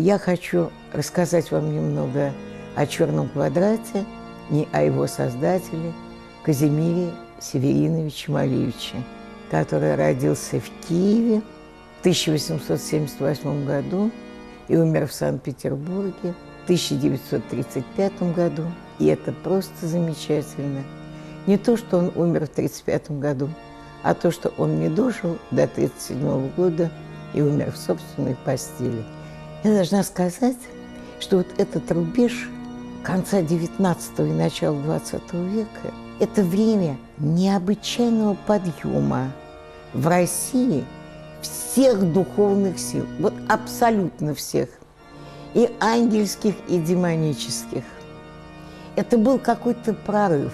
Я хочу рассказать вам немного о «Черном квадрате» и о его создателе Казимире Севериновиче Малевиче, который родился в Киеве в 1878 году и умер в Санкт-Петербурге в 1935 году. И это просто замечательно. Не то, что он умер в 1935 году, а то, что он не дожил до 1937 года и умер в собственной постели. Я должна сказать, что вот этот рубеж конца XIX и начала XX века – это время необычайного подъема в России всех духовных сил, вот абсолютно всех, и ангельских, и демонических. Это был какой-то прорыв,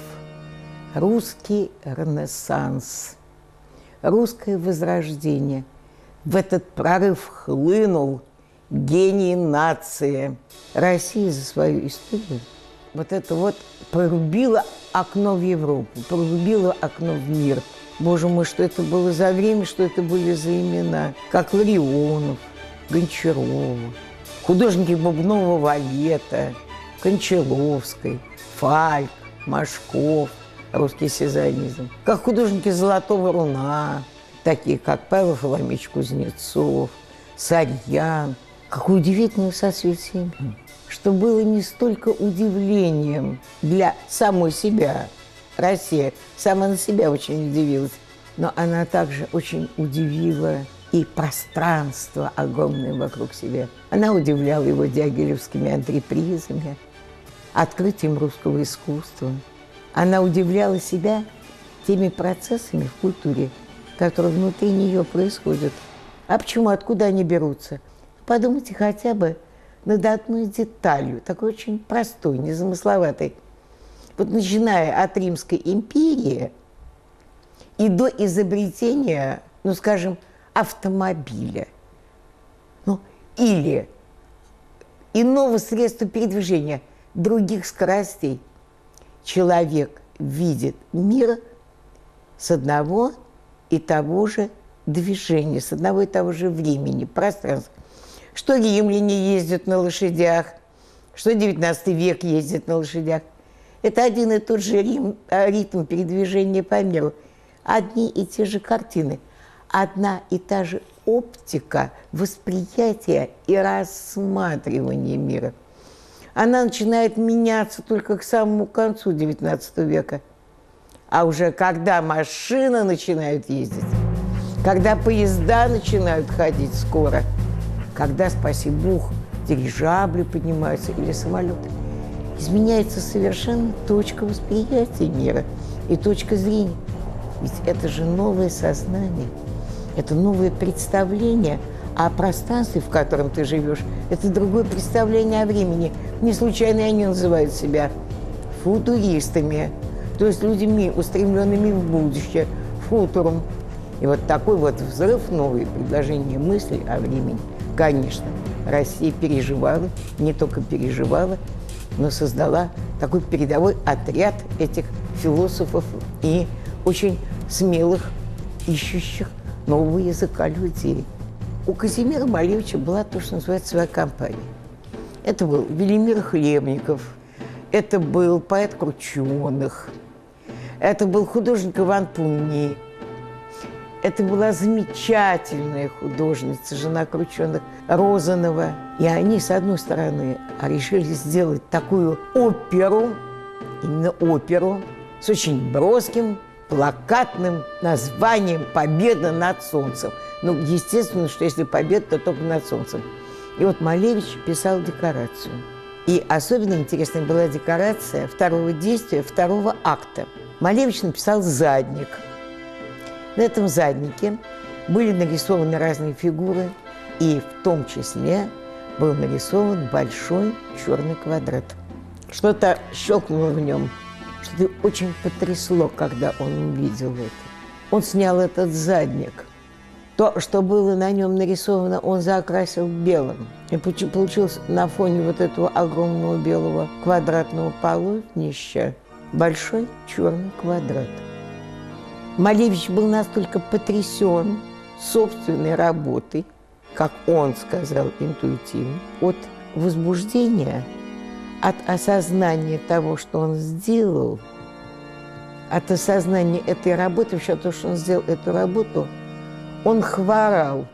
русский ренессанс, русское возрождение. В этот прорыв хлынул гений нации. Россия за свою историю вот это вот прорубила окно в Европу, прорубила окно в мир. Боже мой, что это было за время, что это были за имена. Как Ларионов, Гончарова, художники Бубнова, Валета, Кончаловской, Фальк, Машков, русский сезонизм. Как художники Золотого руна, такие как Павел Фоломеич Кузнецов, Сарьян. Какое удивительное соцветие, что было не столько удивлением для самой себя. Россия сама на себя очень удивилась, но она также очень удивила и пространство огромное вокруг себя. Она удивляла его дягилевскими антрепризами, открытием русского искусства. Она удивляла себя теми процессами в культуре, которые внутри нее происходят. А почему, откуда они берутся? Подумайте хотя бы над одной деталью, такой очень простой, незамысловатой. Вот начиная от Римской империи и до изобретения, ну, скажем, автомобиля, ну, или иного средства передвижения, других скоростей, человек видит мир с одного и того же движения, с одного и того же времени, пространства. Что римляне ездят на лошадях, что XIX век ездит на лошадях. Это один и тот же ритм передвижения по миру. Одни и те же картины, одна и та же оптика восприятия и рассматривания мира. Она начинает меняться только к самому концу XIX века. А уже когда машины начинают ездить, когда поезда начинают ходить скоро, когда, спаси Бог, дирижабли поднимаются или самолеты, изменяется совершенно точка восприятия мира и точка зрения. Ведь это же новое сознание, это новое представление о пространстве, в котором ты живешь. Это другое представление о времени. Не случайно они называют себя футуристами, то есть людьми, устремленными в будущее, футурум. И вот такой вот взрыв, новые предложения мысли о времени. Конечно, Россия переживала, не только переживала, но создала такой передовой отряд этих философов и очень смелых, ищущих нового языка людей. У Казимира Малевича была то, что называется, своя компания. Это был Велимир Хлебников, это был поэт Крученых, это был художник Иван Пунни. Это была замечательная художница, жена Крученых, Розанова. И они, с одной стороны, решили сделать такую оперу, именно оперу, с очень броским, плакатным названием «Победа над солнцем». Ну, естественно, что если победа, то только над солнцем. И вот Малевич писал декорацию. И особенно интересной была декорация второго действия, второго акта. Малевич написал задник. На этом заднике были нарисованы разные фигуры, и в том числе был нарисован большой черный квадрат. Что-то щелкнуло в нем, что-то очень потрясло, когда он увидел это. Он снял этот задник. То, что было на нем нарисовано, он закрасил белым. И получился на фоне вот этого огромного белого квадратного полотнища большой черный квадрат. Малевич был настолько потрясен собственной работой, как он сказал интуитивно, от возбуждения, от осознания того, что он сделал, от осознания этой работы, вообще то, что он сделал эту работу, он хворал.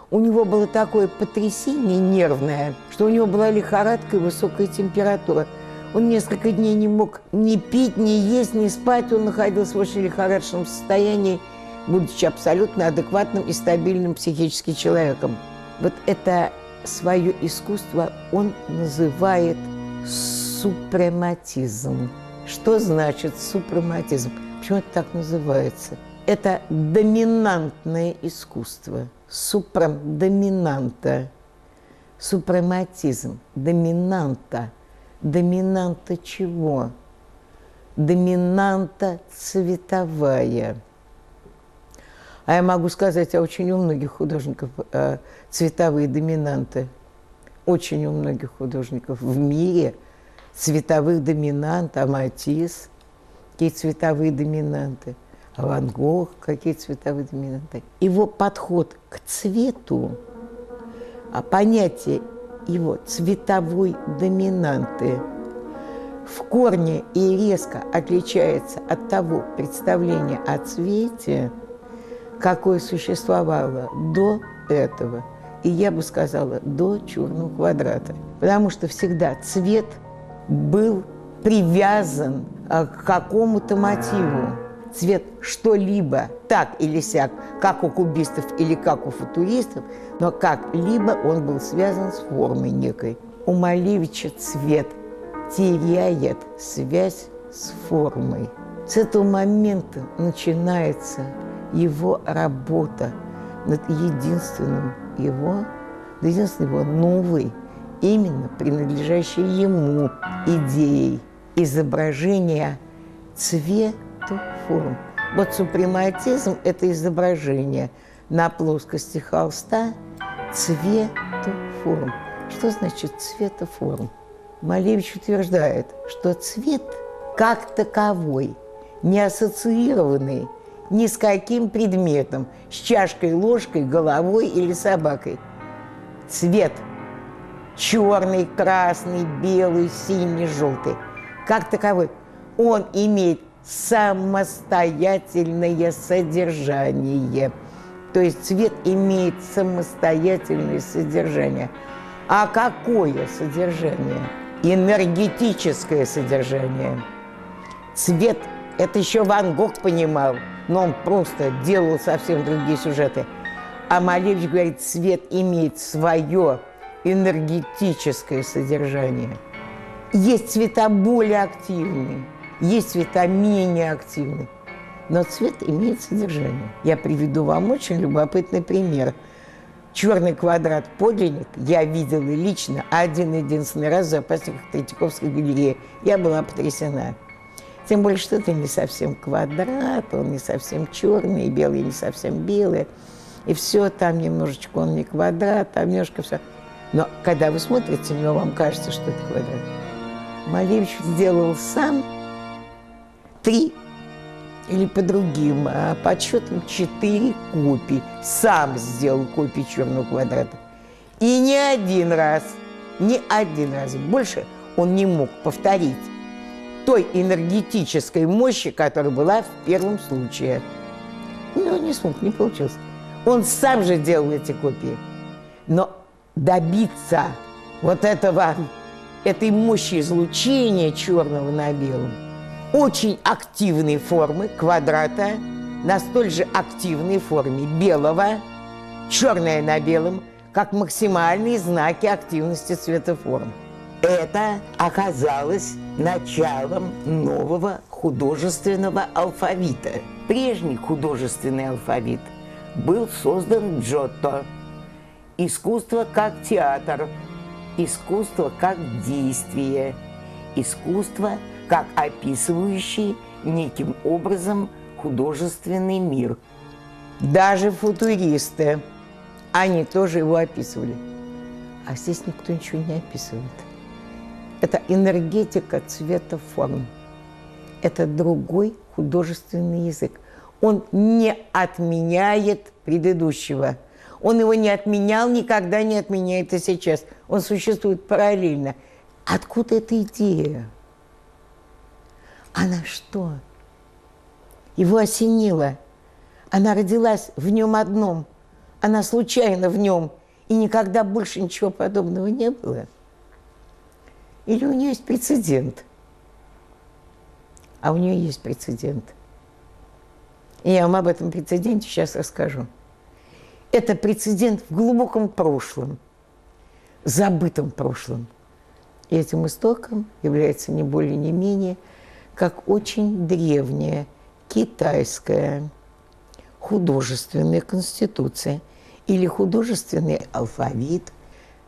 У него было такое потрясение нервное, что у него была лихорадка и высокая температура. Он несколько дней не мог ни пить, ни есть, ни спать. Он находился в очень лихорадочном состоянии, будучи абсолютно адекватным и стабильным психически человеком. Вот это свое искусство он называет супрематизм. Что значит супрематизм? Почему это так называется? Это доминантное искусство. Супрем – доминанта. Супрематизм – доминанта. Доминанта чего? Доминанта цветовая. А я могу сказать, очень у многих художников цветовые доминанты. Очень у многих художников в мире цветовых доминант. А Матисс – какие цветовые доминанты. А Ван Гог – какие цветовые доминанты. Его подход к цвету, а понятие его цветовой доминанты в корне и резко отличается от того представления о цвете, какое существовало до этого, и я бы сказала, до «Черного квадрата». Потому что всегда цвет был привязан к какому-то мотиву. Цвет что-либо, так или сяк, как у кубистов или как у футуристов, но как-либо он был связан с формой некой. У Малевича цвет теряет связь с формой. С этого момента начинается его работа над единственной его новой, именно принадлежащей ему идеей изображения цвету форм. Вот супрематизм – это изображение на плоскости холста цвету форм. Что значит цветоформ? Малевич утверждает, что цвет как таковой, не ассоциированный ни с каким предметом, с чашкой, ложкой, головой или собакой. Цвет черный, красный, белый, синий, желтый, как таковой, он имеет самостоятельное содержание. То есть цвет имеет самостоятельное содержание. А какое содержание? Энергетическое содержание. Цвет – это еще Ван Гог понимал, но он просто делал совсем другие сюжеты. А Малевич говорит, цвет имеет свое энергетическое содержание. Есть цвета более активные, есть цвета менее активные, но цвет имеет содержание. Я приведу вам очень любопытный пример. «Черный квадрат» подлинник я видела лично один-единственный раз в запасниках Третьяковской галереи. Я была потрясена. Тем более, что это не совсем квадрат, он не совсем черный, и белый не совсем белый. И все там немножечко, он не квадрат, там немножко все. Но когда вы смотрите на него, вам кажется, что это квадрат. Малевич сделал сам 3 или по другим подсчетам 4 копии. Сам сделал копии «Черного квадрата». И ни один раз, больше он не мог повторить той энергетической мощи, которая была в первом случае. Но он не смог, не получилось. Он сам же делал эти копии. Но добиться вот этой мощи излучения черного на белом, очень активной формы квадрата на столь же активной форме белого, черное на белом, как максимальные знаки активности цветоформ. Это оказалось началом нового художественного алфавита. Прежний художественный алфавит был создан Джотто. Искусство как театр, искусство как действие, искусство как описывающий неким образом художественный мир. Даже футуристы, они тоже его описывали. А здесь никто ничего не описывает. Это энергетика цвета форм. Это другой художественный язык. Он не отменяет предыдущего. Он его не отменял, никогда не отменяет и сейчас. Он существует параллельно. Откуда эта идея? Она что? Его осенило. Она родилась в нем одном. Она случайно в нем. И никогда больше ничего подобного не было. Или у нее есть прецедент? А у нее есть прецедент. И я вам об этом прецеденте сейчас расскажу. Это прецедент в глубоком прошлом, забытом прошлом. И этим истоком является не более, не менее, как очень древняя китайская художественная конституция или художественный алфавит,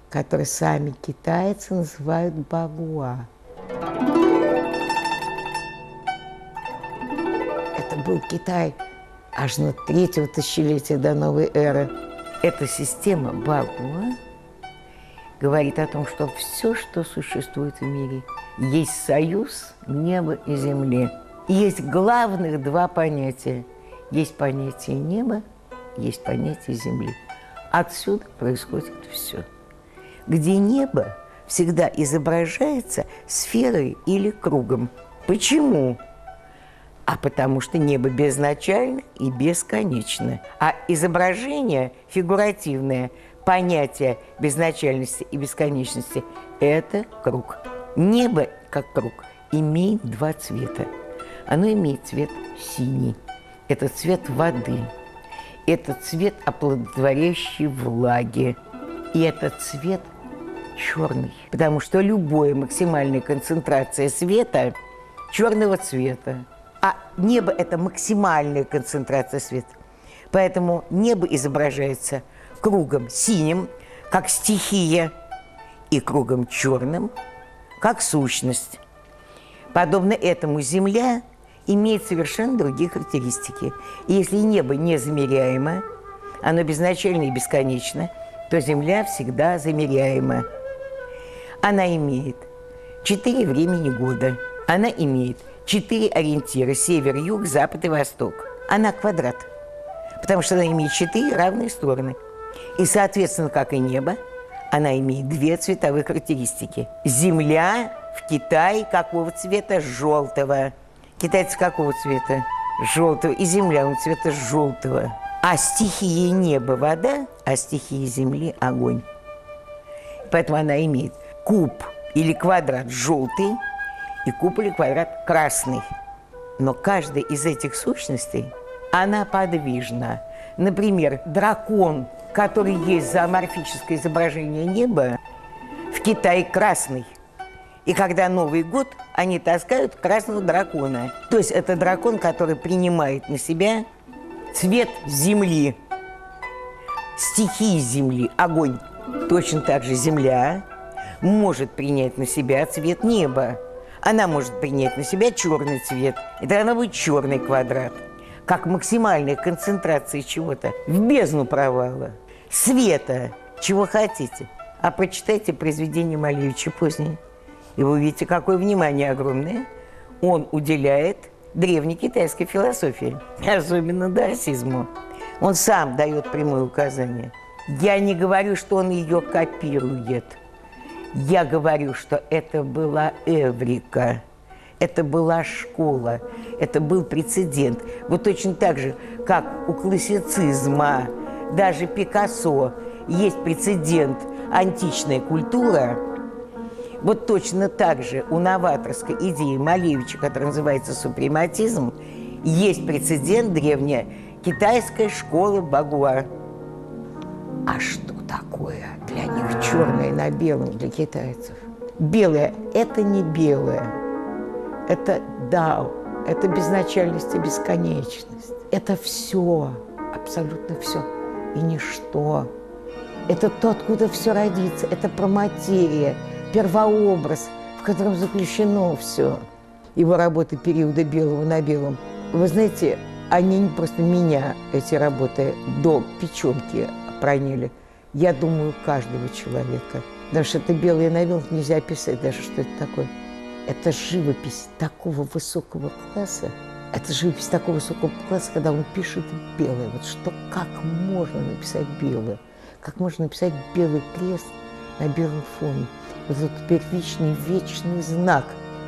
который сами китайцы называют багуа. Это был Китай аж на 3-го тысячелетия до новой эры. Эта система багуа говорит о том, что все, что существует в мире, есть союз неба и земли. Есть главных два понятия. Есть понятие неба, есть понятие земли. Отсюда происходит все. Где небо всегда изображается сферой или кругом. Почему? А потому что небо безначально и бесконечно. А изображение фигуративное, понятие безначальности и бесконечности – это круг. Небо, как круг, имеет два цвета. Оно имеет цвет синий. Это цвет воды. Это цвет оплодотворяющей влаги. И это цвет черный. Потому что любая максимальная концентрация света черного цвета. А небо – это максимальная концентрация света. Поэтому небо изображается кругом синим, как стихия, и кругом черным, как сущность. Подобно этому Земля имеет совершенно другие характеристики. И если небо незамеряемо, оно безначально и бесконечно, то Земля всегда замеряема. Она имеет 4 времени года. Она имеет 4 ориентира – север, юг, запад и восток. Она квадрат, потому что она имеет 4 равные стороны. И, соответственно, как и небо, она имеет 2 цветовые характеристики. Земля в Китае какого цвета? Желтого. Китайцы какого цвета? Желтого. И земля у цвета желтого. А стихия неба – вода, а стихия земли – огонь. Поэтому она имеет куб или квадрат желтый и куб или квадрат красный. Но каждая из этих сущностей, она подвижна. Например, дракон, который есть зооморфическое изображение неба, в Китае красный. И когда Новый год, они таскают красного дракона. То есть это дракон, который принимает на себя цвет земли, стихии земли, огонь. Точно так же земля может принять на себя цвет неба. Она может принять на себя черный цвет. И тогда она будет черный квадрат. Как максимальная концентрация чего-то в бездну провала. Света, чего хотите. А прочитайте произведение Малевича позднее. И вы увидите, какое внимание огромное он уделяет древней китайской философии. Особенно даосизму. Он сам дает прямое указание. Я не говорю, что он ее копирует. Я говорю, что это была эврика, это была школа, это был прецедент. Вот точно так же, как у классицизма, даже Пикассо, есть прецедент античная культура, вот точно так же у новаторской идеи Малевича, которая называется супрематизм, есть прецедент древняя китайская школа багуа. А что такое для них черное на белом для китайцев? Белое – это не белое, это дао, это безначальность и бесконечность. Это все, абсолютно все и ничто. Это то, откуда все родится, это проматерия, первообраз, в котором заключено все. Его работы периода белого на белом. Вы знаете, они не просто меня, эти работы, до печенки проняли. Я думаю, каждого человека. Потому что это белое на белом нельзя описать даже, что это такое. Это живопись такого высокого класса, Это живопись такого высокого класса, когда он пишет белое. Вот что, как можно написать белое? Как можно написать белый крест на белом фоне? Вот этот первичный, вечный знак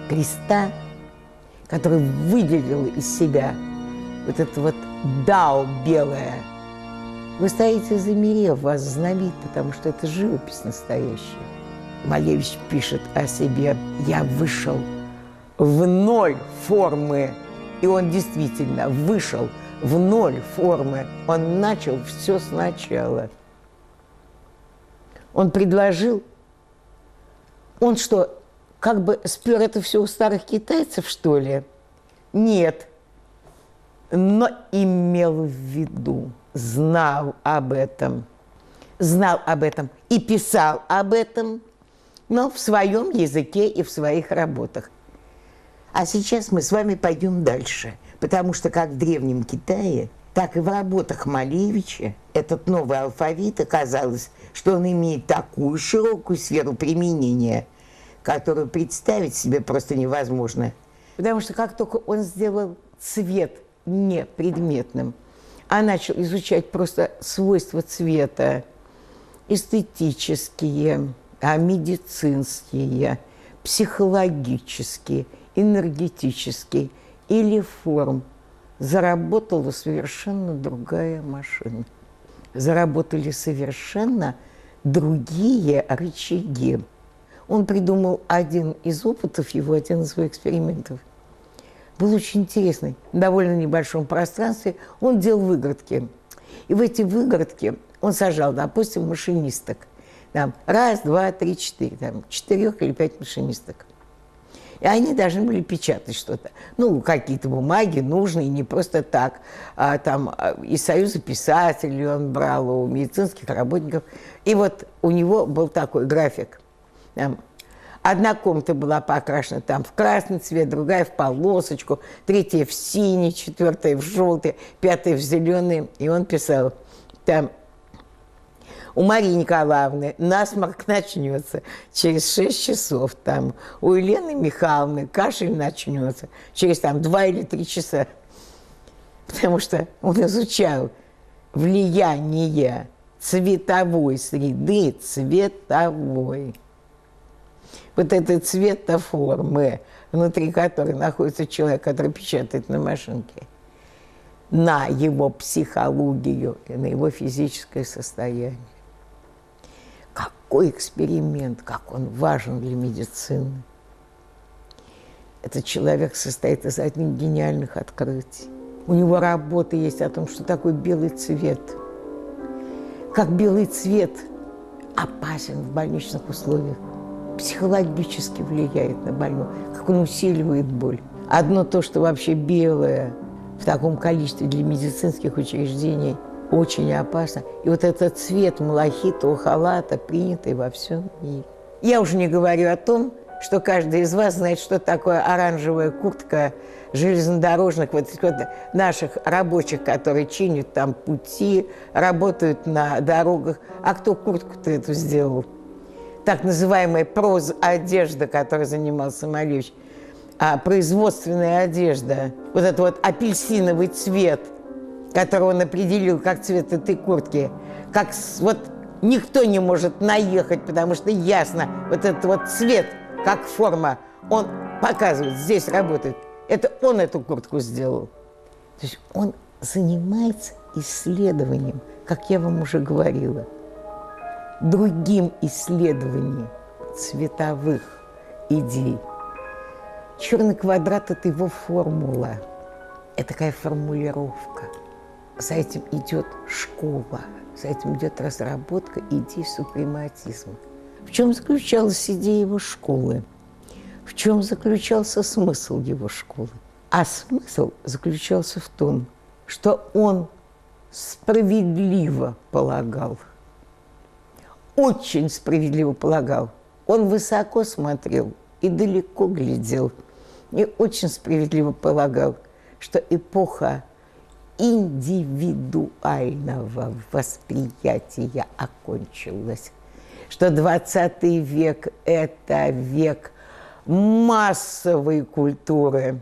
креста, который выделил из себя вот это вот дао белое. Вы стоите замерев, вас знобит, потому что это живопись настоящая. Малевич пишет о себе: «Я вышел в ноль формы». И он действительно вышел в ноль формы. Он начал все сначала. Он предложил. Он что, как бы спер это все у старых китайцев, что ли? Нет. Но имел в виду, знал об этом и писал об этом, но в своем языке и в своих работах. А сейчас мы с вами пойдем дальше, потому что как в Древнем Китае, так и в работах Малевича этот новый алфавит оказалось, что он имеет такую широкую сферу применения, которую представить себе просто невозможно. Потому что как только он сделал цвет не предметным, а начал изучать просто свойства цвета, эстетические, медицинские, психологические, энергетические или форм, заработала совершенно другая машина. Заработали совершенно другие рычаги. Он придумал один из опытов его, один из своих экспериментов. Был очень интересный. В довольно небольшом пространстве он делал выгородки. И в эти выгородки он сажал, допустим, машинисток. Там, 1, 2, 3, 4. Там, 4 или 5 машинисток. И они должны были печатать что-то. Ну, какие-то бумаги нужные, не просто так. Там из Союза писателей он брал, у медицинских работников. И вот у него был такой график. Там, одна комната была покрашена там в красный цвет, другая в полосочку, третья в синий, четвертая в желтый, пятая в зеленый. И он писал там: у Марии Николаевны насморк начнется через 6 часов. Там, у Елены Михайловны кашель начнется через 2 или 3 часа. Потому что он изучал влияние цветовой среды, цветовой. Вот этой цветоформы, внутри которой находится человек, который печатает на машинке, на его психологию и на его физическое состояние. Какой эксперимент, как он важен для медицины. Этот человек состоит из одних гениальных открытий. У него работа есть о том, что такое белый цвет. Как белый цвет опасен в больничных условиях, психологически влияет на больного, как он усиливает боль. Одно то, что вообще белое в таком количестве для медицинских учреждений очень опасно. И вот этот цвет малахитового халата, принятый во всем мире. Я уже не говорю о том, что каждый из вас знает, что такое оранжевая куртка железнодорожных, вот наших рабочих, которые чинят там пути, работают на дорогах. А кто куртку-то эту сделал? Так называемая прозодежда, которой занимался Малевич. Производственная одежда. Вот этот вот апельсиновый цвет, который он определил как цвет этой куртки. Как вот никто не может наехать, потому что ясно, вот этот вот цвет, как форма, он показывает, здесь работает. Это он эту куртку сделал. То есть он занимается исследованием, как я вам уже говорила, другим исследованием цветовых идей. Черный квадрат – это его формула. Это такая формулировка. За этим идет школа, за этим идет разработка идей супрематизма. В чем заключалась идея его школы? В чем заключался смысл его школы? А смысл заключался в том, что он справедливо полагал, очень справедливо полагал. Он высоко смотрел и далеко глядел, и очень справедливо полагал, что эпоха индивидуального восприятия окончилась, что 20 век – это век массовой культуры.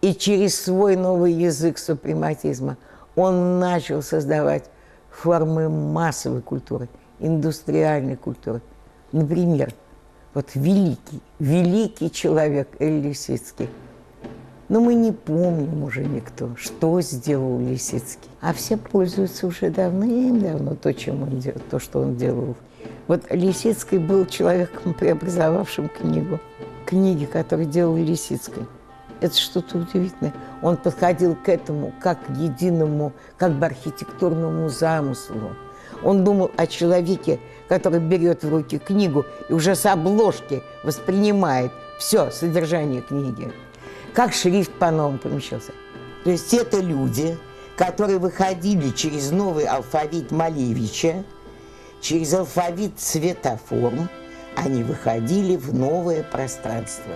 И через свой новый язык супрематизма он начал создавать формы массовой культуры, индустриальной культуры. Например, вот великий человек Эль Лисицкий. Но мы не помним уже никто, что сделал Лисицкий. А все пользуются уже давным-давно то, что он делал. Вот Лисицкий был человеком, преобразовавшим книгу. Книги, которые делал Лисицкий. Это что-то удивительное. Он подходил к этому как к единому, как бы архитектурному замыслу. Он думал о человеке, который берет в руки книгу и уже с обложки воспринимает все содержание книги. Как шрифт по-новому помещался. То есть это люди, которые выходили через новый алфавит Малевича, через алфавит цветоформ, они выходили в новое пространство.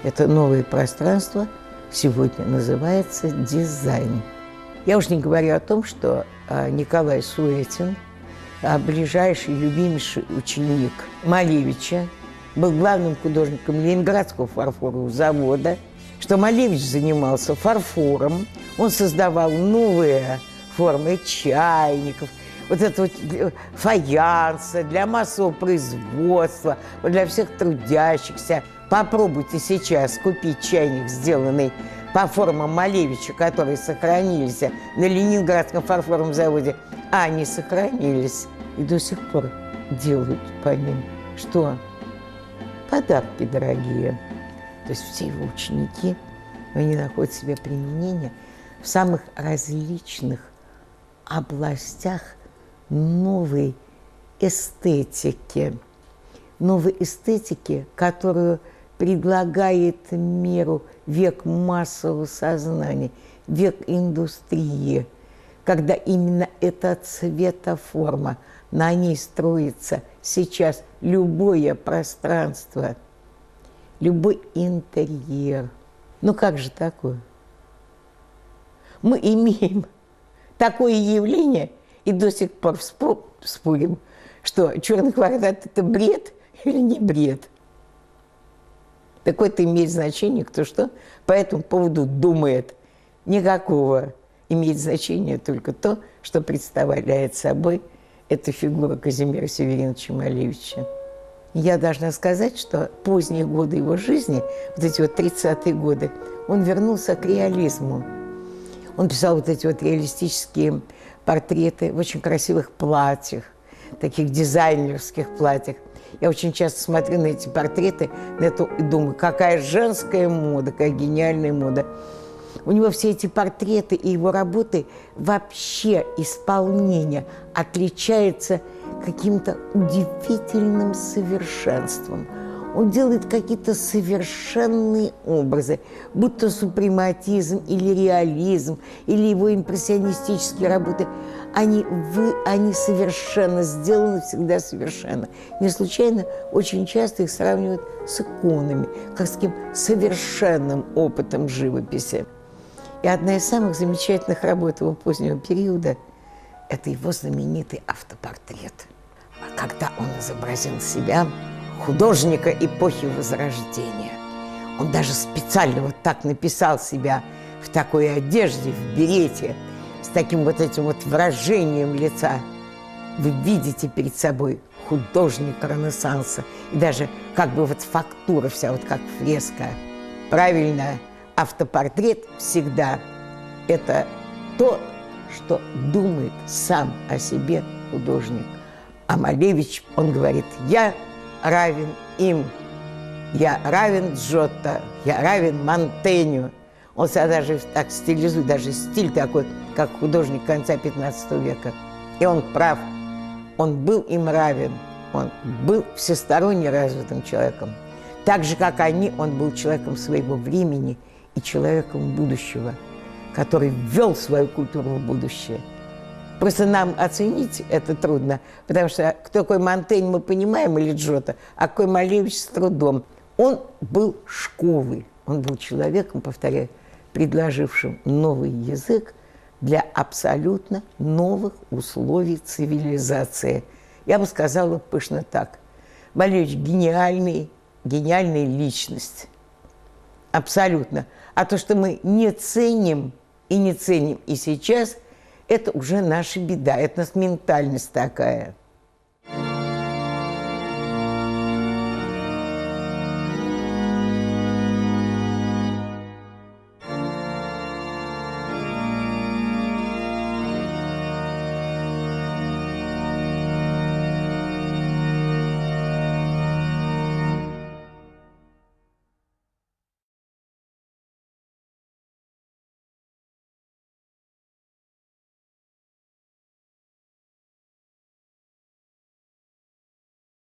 Это новое пространство сегодня называется дизайн. Я уж не говорю о том, что Николай Суетин, ближайший, любимейший ученик Малевича, был главным художником Ленинградского фарфорового завода, что Малевич занимался фарфором, он создавал новые формы чайников, вот это вот фаянса для массового производства, для всех трудящихся. Попробуйте сейчас купить чайник, сделанный по формам Малевича, которые сохранились на Ленинградском фарфоровом заводе, а они сохранились и до сих пор делают по ним. Что? Подарки дорогие. То есть все его ученики, они находят себе применение в самых различных областях новой эстетики. Новой эстетики, которую предлагает миру век массового сознания, век индустрии, когда именно эта цветоформа, на ней строится сейчас любое пространство, любой интерьер. Ну как же такое? Мы имеем такое явление и до сих пор спорим, что черный квадрат – это бред или не бред. Так это имеет значение, кто что по этому поводу думает. Никакого. Имеет значение только то, что представляет собой эта фигура Казимира Севериновича Малевича. Я должна сказать, что поздние годы его жизни, вот эти вот 30-е годы, он вернулся к реализму. Он писал вот эти вот реалистические портреты в очень красивых платьях, таких дизайнерских платьях. Я очень часто смотрю на эти портреты на эту, и думаю, какая женская мода, какая гениальная мода. У него все эти портреты и его работы, вообще исполнение отличается каким-то удивительным совершенством. Он делает какие-то совершенные образы, будто супрематизм или реализм, или его импрессионистические работы. Они совершенно сделаны, всегда совершенно. Не случайно очень часто их сравнивают с иконами, как с таким совершенным опытом живописи. И одна из самых замечательных работ его позднего периода – это его знаменитый автопортрет, когда он изобразил себя художника эпохи Возрождения. Он даже специально вот так написал себя в такой одежде, в берете, с таким вот этим вот выражением лица. Вы видите перед собой художника Ренессанса. И даже как бы вот фактура вся, вот как фреска. Правильно, автопортрет всегда – это то, что думает сам о себе художник. А Малевич, он говорит, я равен им, я равен Джотто, я равен Монтенью. Он себя даже так стилизует, даже стиль такой, как художник конца 15 века. И он прав, он был им равен, он был всесторонне развитым человеком. Так же, как они, он был человеком своего времени и человеком будущего, который ввел свою культуру в будущее. Просто нам оценить это трудно, потому что кто такой Монтень, мы понимаем, или Джотто, а какой Малевич с трудом. Он был школой, он был человеком, повторяю, предложившим новый язык для абсолютно новых условий цивилизации. Я бы сказала пышно так. Малевич гениальная личность. Абсолютно. А то, что мы не ценим и не ценим и сейчас, это уже наша беда. Это у нас ментальность такая.